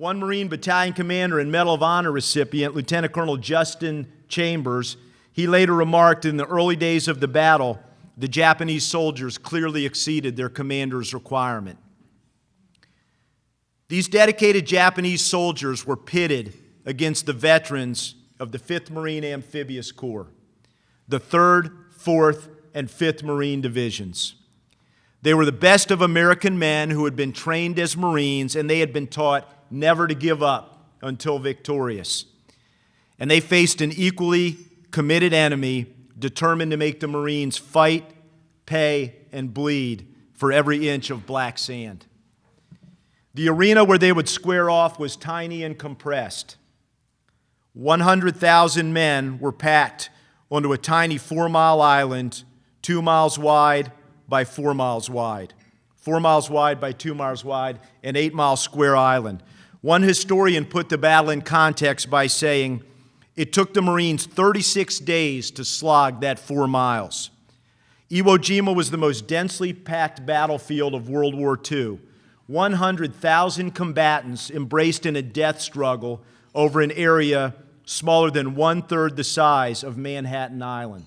One Marine Battalion Commander and Medal of Honor recipient, Lieutenant Colonel Justin Chambers, he later remarked, in the early days of the battle, the Japanese soldiers clearly exceeded their commander's requirement. These dedicated Japanese soldiers were pitted against the veterans of the 5th Marine Amphibious Corps, the 3rd, 4th, and 5th Marine Divisions. They were the best of American men who had been trained as Marines, and they had been taught never to give up until victorious. And they faced an equally committed enemy determined to make the Marines fight, pay, and bleed for every inch of black sand. The arena where they would square off was tiny and compressed. 100,000 men were packed onto a tiny 4-mile island, 2 miles wide by 4 miles wide. 4 miles wide by 2 miles wide, an 8-mile square island. One historian put the battle in context by saying, it took the Marines 36 days to slog that 4 miles. Iwo Jima was the most densely packed battlefield of World War II. 100,000 combatants embraced in a death struggle over an area smaller than 1/3 the size of Manhattan Island.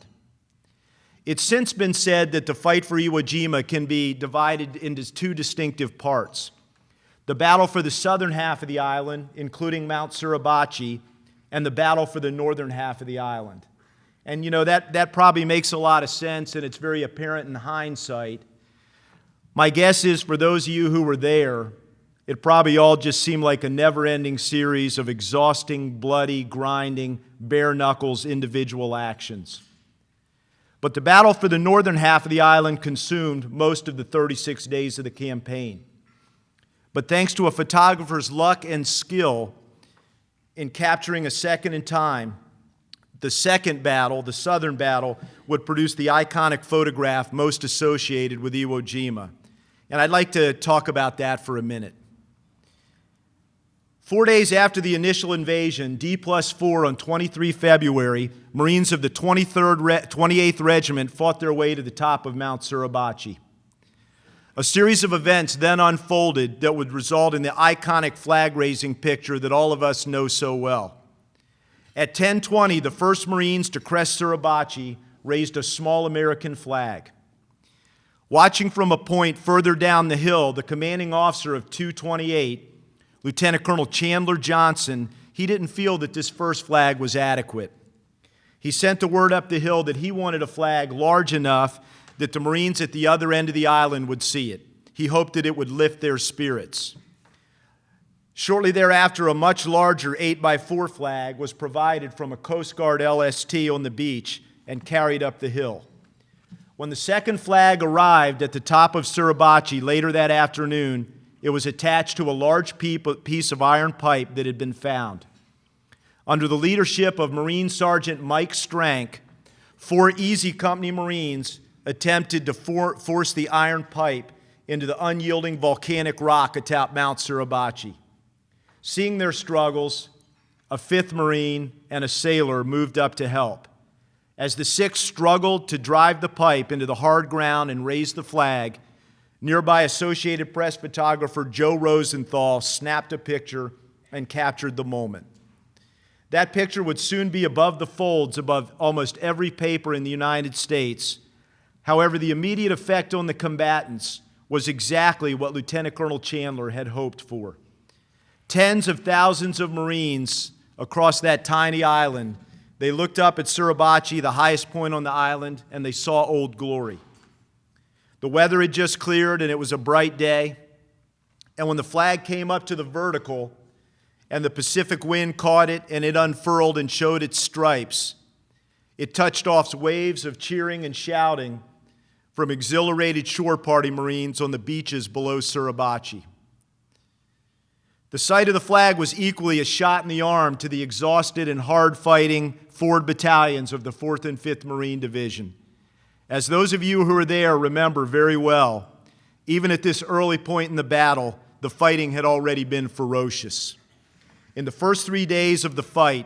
It's since been said that the fight for Iwo Jima can be divided into 2 distinctive parts. The battle for the southern half of the island, including Mount Suribachi, and the battle for the northern half of the island. And you know, that probably makes a lot of sense, and it's very apparent in hindsight. My guess is, for those of you who were there, it probably all just seemed like a never-ending series of exhausting, bloody, grinding, bare-knuckles individual actions. But the battle for the northern half of the island consumed most of the 36 days of the campaign. But thanks to a photographer's luck and skill in capturing a second in time, the second battle, the southern battle, would produce the iconic photograph most associated with Iwo Jima. And I'd like to talk about that for a minute. 4 days after the initial invasion, D+4 on 23 February, Marines of the 28th Regiment fought their way to the top of Mount Suribachi. A series of events then unfolded that would result in the iconic flag-raising picture that all of us know so well. At 10:20, the first Marines to crest Suribachi raised a small American flag. Watching from a point further down the hill, the commanding officer of 228, Lieutenant Colonel Chandler Johnson, he didn't feel that this first flag was adequate. He sent the word up the hill that he wanted a flag large enough that the Marines at the other end of the island would see it. He hoped that it would lift their spirits. Shortly thereafter, a much larger 8x4 flag was provided from a Coast Guard LST on the beach and carried up the hill. When the second flag arrived at the top of Suribachi later that afternoon, it was attached to a large piece of iron pipe that had been found. Under the leadership of Marine Sergeant Mike Strank, 4 Easy Company Marines attempted to force the iron pipe into the unyielding volcanic rock atop Mount Suribachi. Seeing their struggles, a 5th Marine and a sailor moved up to help. As the 6th struggled to drive the pipe into the hard ground and raise the flag, nearby Associated Press photographer Joe Rosenthal snapped a picture and captured the moment. That picture would soon be above the folds above almost every paper in the United States. However, the immediate effect on the combatants was exactly what Lieutenant Colonel Chandler had hoped for. Tens of thousands of Marines across that tiny island, they looked up at Suribachi, the highest point on the island, and they saw Old Glory. The weather had just cleared and it was a bright day. And when the flag came up to the vertical and the Pacific wind caught it and it unfurled and showed its stripes, it touched off waves of cheering and shouting from exhilarated shore party Marines on the beaches below Suribachi. The sight of the flag was equally a shot in the arm to the exhausted and hard-fighting forward battalions of the 4th and 5th Marine Division. As those of you who were there remember very well, even at this early point in the battle, the fighting had already been ferocious. In the first 3 days of the fight,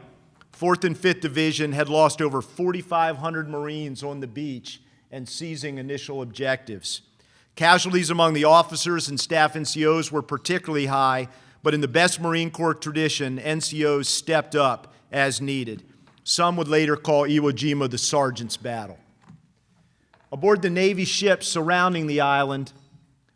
4th and 5th Division had lost over 4,500 Marines on the beach and seizing initial objectives. Casualties among the officers and staff NCOs were particularly high, but in the best Marine Corps tradition, NCOs stepped up as needed. Some would later call Iwo Jima the Sergeant's Battle. Aboard the Navy ships surrounding the island,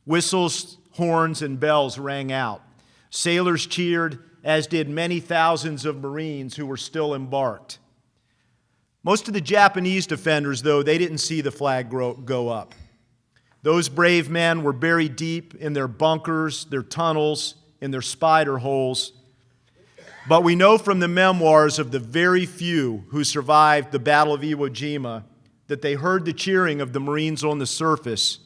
whistles, horns, and bells rang out. Sailors cheered, as did many thousands of Marines who were still embarked. Most of the Japanese defenders, though, they didn't see the flag go up. Those brave men were buried deep in their bunkers, their tunnels, in their spider holes. But we know from the memoirs of the very few who survived the Battle of Iwo Jima that they heard the cheering of the Marines on the surface,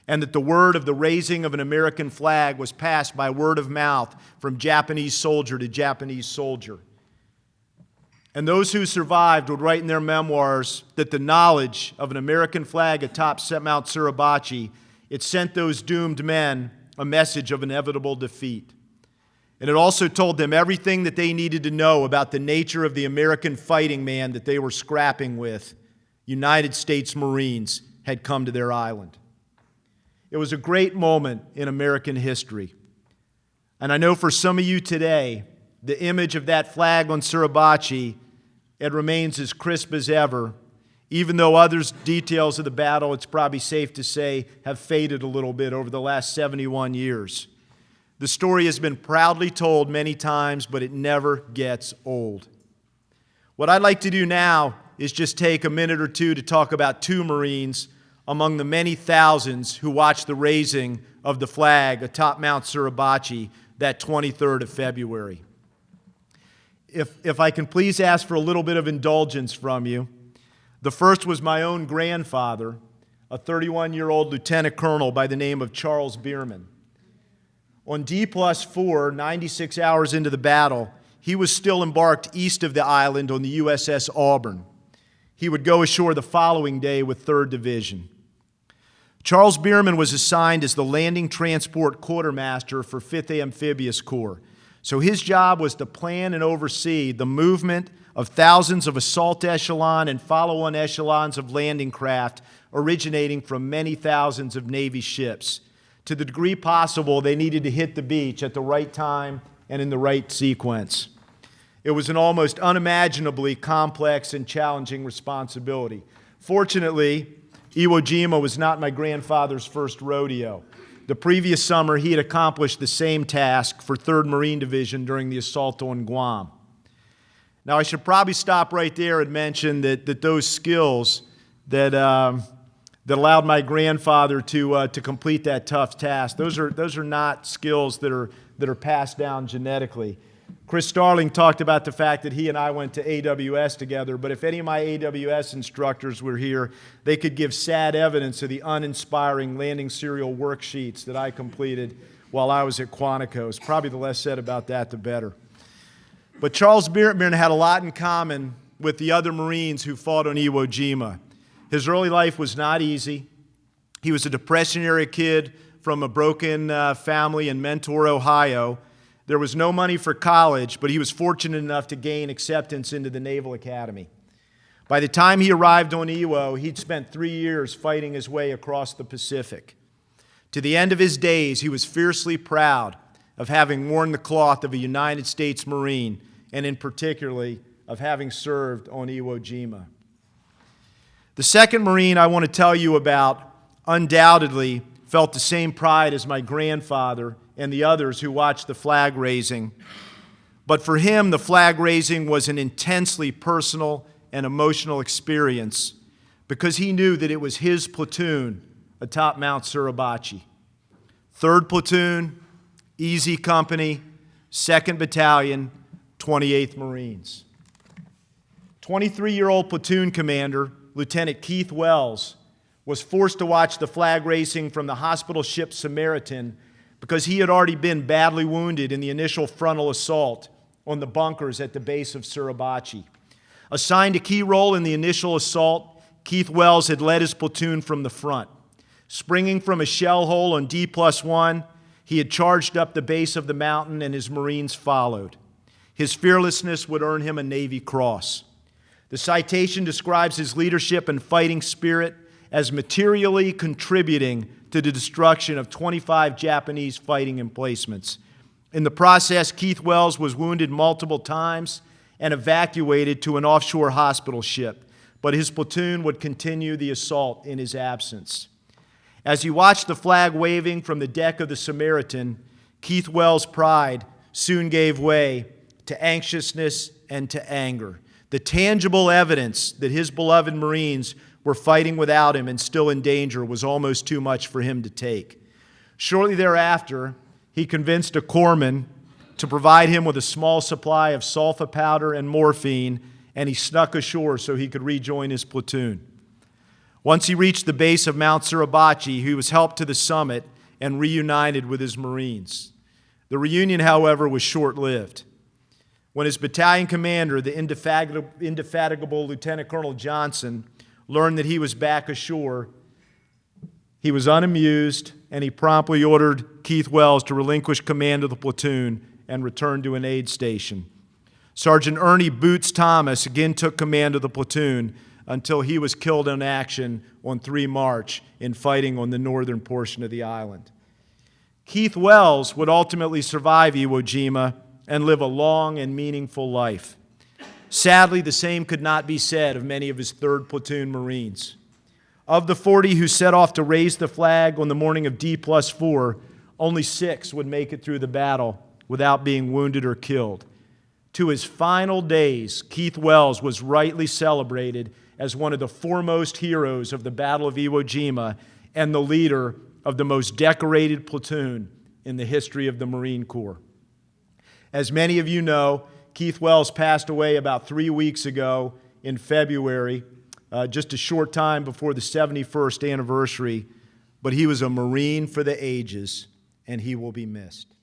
and that the word of the raising of an American flag was passed by word of mouth from Japanese soldier to Japanese soldier. And those who survived would write in their memoirs that the knowledge of an American flag atop Mount Suribachi, it sent those doomed men a message of inevitable defeat. And it also told them everything that they needed to know about the nature of the American fighting man that they were scrapping with. United States Marines had come to their island. It was a great moment in American history. And I know for some of you today, the image of that flag on Suribachi, it remains as crisp as ever, even though others details of the battle, it's probably safe to say, have faded a little bit over the last 71 years. The story has been proudly told many times, but it never gets old. What I'd like to do now is just take a minute or two to talk about two Marines among the many thousands who watched the raising of the flag atop Mount Suribachi that 23rd of February. If I can please ask for a little bit of indulgence from you, the first was my own grandfather, a 31-year-old lieutenant colonel by the name of Charles Bierman. On D+4, 96 hours into the battle, he was still embarked east of the island on the USS Auburn. He would go ashore the following day with 3rd Division. Charles Bierman was assigned as the landing transport quartermaster for 5th Amphibious Corps. So his job was to plan and oversee the movement of thousands of assault echelon and follow-on echelons of landing craft originating from many thousands of Navy ships. To the degree possible, they needed to hit the beach at the right time and in the right sequence. It was an almost unimaginably complex and challenging responsibility. Fortunately, Iwo Jima was not my grandfather's first rodeo. The previous summer, he had accomplished the same task for 3rd Marine Division during the assault on Guam. Now, I should probably stop right there and mention that those skills that allowed my grandfather to complete that tough task, those are not skills that are passed down genetically. Chris Starling talked about the fact that he and I went to AWS together, but if any of my AWS instructors were here, they could give sad evidence of the uninspiring landing serial worksheets that I completed while I was at Quantico. Probably the less said about that, the better. But Charles Bierman had a lot in common with the other Marines who fought on Iwo Jima. His early life was not easy. He was a Depression-era kid from a broken family in Mentor, Ohio. There was no money for college, but he was fortunate enough to gain acceptance into the Naval Academy. By the time he arrived on Iwo, he'd spent 3 years fighting his way across the Pacific. To the end of his days, he was fiercely proud of having worn the cloth of a United States Marine, and in particular, of having served on Iwo Jima. The second Marine I want to tell you about undoubtedly felt the same pride as my grandfather and the others who watched the flag raising. But for him, the flag raising was an intensely personal and emotional experience because he knew that it was his platoon atop Mount Suribachi. 3rd Platoon, Easy Company, 2nd Battalion, 28th Marines. 23-year-old platoon commander, Lieutenant Keith Wells, was forced to watch the flag raising from the hospital ship Samaritan because he had already been badly wounded in the initial frontal assault on the bunkers at the base of Suribachi. Assigned a key role in the initial assault, Keith Wells had led his platoon from the front. Springing from a shell hole on D+1, he had charged up the base of the mountain and his Marines followed. His fearlessness would earn him a Navy Cross. The citation describes his leadership and fighting spirit as materially contributing to the destruction of 25 Japanese fighting emplacements. In the process, Keith Wells was wounded multiple times and evacuated to an offshore hospital ship, but his platoon would continue the assault in his absence. As he watched the flag waving from the deck of the Samaritan, Keith Wells' pride soon gave way to anxiousness and to anger. The tangible evidence that his beloved Marines were fighting without him and still in danger was almost too much for him to take. Shortly thereafter, he convinced a corpsman to provide him with a small supply of sulfa powder and morphine, and he snuck ashore so he could rejoin his platoon. Once he reached the base of Mount Suribachi, he was helped to the summit and reunited with his Marines. The reunion, however, was short-lived. When his battalion commander, the indefatigable Lieutenant Colonel Johnson, learned that he was back ashore, he was unamused, and he promptly ordered Keith Wells to relinquish command of the platoon and return to an aid station. Sergeant Ernie Boots Thomas again took command of the platoon until he was killed in action on 3 March in fighting on the northern portion of the island. Keith Wells would ultimately survive Iwo Jima and live a long and meaningful life. Sadly, the same could not be said of many of his 3rd Platoon Marines. Of the 40 who set off to raise the flag on the morning of D+4, only 6 would make it through the battle without being wounded or killed. To his final days, Keith Wells was rightly celebrated as one of the foremost heroes of the Battle of Iwo Jima and the leader of the most decorated platoon in the history of the Marine Corps. As many of you know, Keith Wells passed away about 3 weeks ago in February, just a short time before the 71st anniversary, but he was a Marine for the ages, and he will be missed.